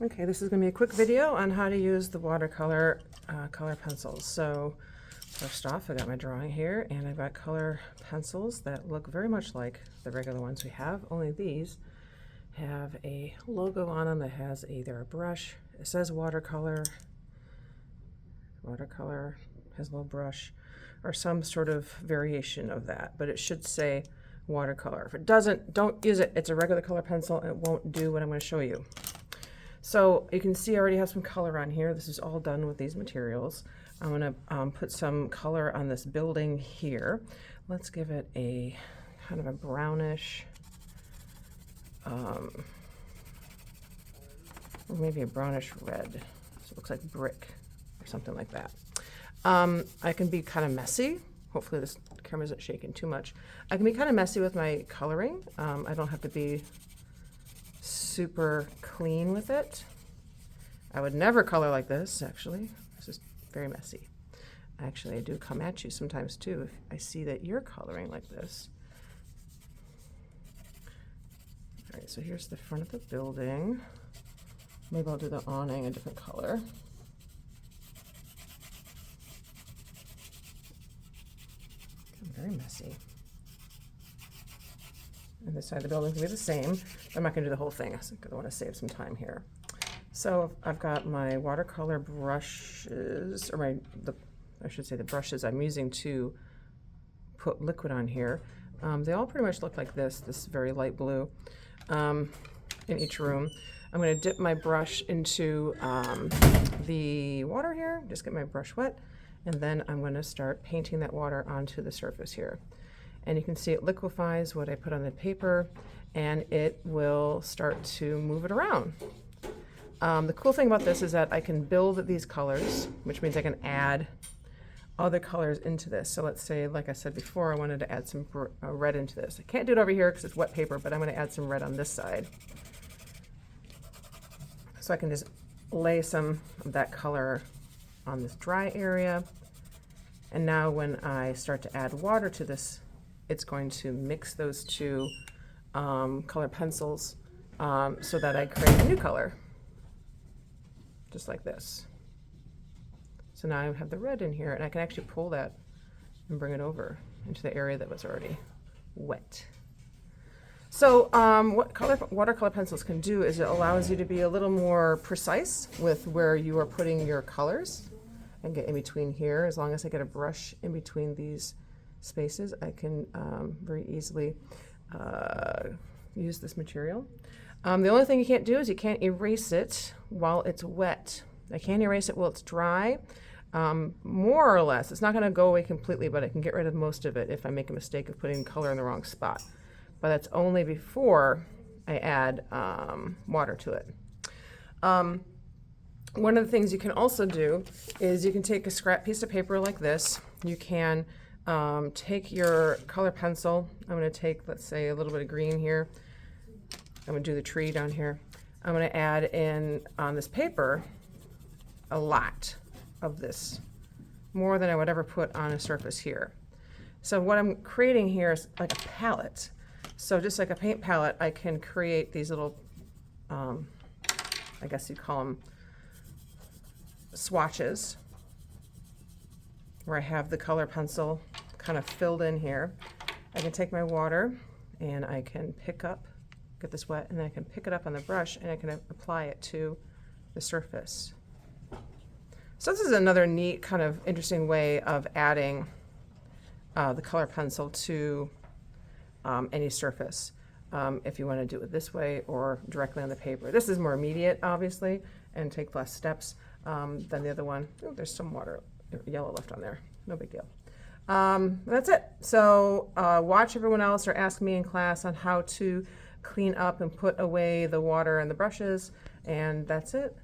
Okay, this is going to be a quick video on how to use the watercolor color pencils. So first off, I got my drawing here, and I've got color pencils that look very much like the regular ones we have, only these have a logo on them that has either a brush, it says watercolor, has a little brush, or some sort of variation of that, but it should say watercolor. If it doesn't, don't use it. It's a regular color pencil, and it won't do what I'm going to show you. So you can see I already have some color on here. This is all done with these materials. I'm going to put some color on this building here. Let's give it a kind of a brownish, or maybe a brownish red. So it looks like brick or something like that. I can be kind of messy. Hopefully this camera isn't shaking too much. I can be kind of messy with my coloring. I don't have to be super clean with it. I would never color like this, actually. This is very messy. Actually, I do come at you sometimes too if I see that you're coloring like this. All right, so here's the front of the building. Maybe I'll do the awning a different color. I'm very messy. And this side of the building can be the same. I'm not going to do the whole thing because I want to save some time here. So I've got my watercolor brushes, or I should say the brushes I'm using to put liquid on here. They all pretty much look like this very light blue in each room. I'm going to dip my brush into the water here, just get my brush wet, and then I'm going to start painting that water onto the surface here. And you can see it liquefies what I put on the paper, and it will start to move it around. The cool thing about this is that I can build these colors, which means I can add other colors into this. So let's say, like I said before, I wanted to add some red into this. I can't do it over here because it's wet paper, but I'm going to add some red on this side. So I can just lay some of that color on this dry area. And now when I start to add water to this, it's going to mix those two color pencils so that I create a new color, just like this. So now I have the red in here, and I can actually pull that and bring it over into the area that was already wet. So what watercolor pencils can do is it allows you to be a little more precise with where you are putting your colors and get in between here. As long as I get a brush in between these spaces, I can very easily use this material. The only thing you can't do is you can't erase it while it's wet. I can erase it while it's dry, more or less. It's not going to go away completely, but I can get rid of most of it if I make a mistake of putting color in the wrong spot. But that's only before I add water to it. One of the things you can also do is you can take a scrap piece of paper like this. You can take your color pencil. I'm going to take, let's say, a little bit of green here. I'm going to do the tree down here. I'm going to add in on this paper a lot of this, more than I would ever put on a surface here. So what I'm creating here is like a palette. So just like a paint palette, I can create these little, I guess you'd call them swatches, where I have the color pencil kind of filled in here. I can take my water and I can get this wet, and then I can pick it up on the brush and I can apply it to the surface. So this is another neat kind of interesting way of adding the color pencil to any surface, if you want to do it this way or directly on the paper. This is more immediate, obviously, and take less steps than the other one. Oh, there's some water, yellow left on there. No big deal. That's it. So watch everyone else or ask me in class on how to clean up and put away the water and the brushes, and that's it.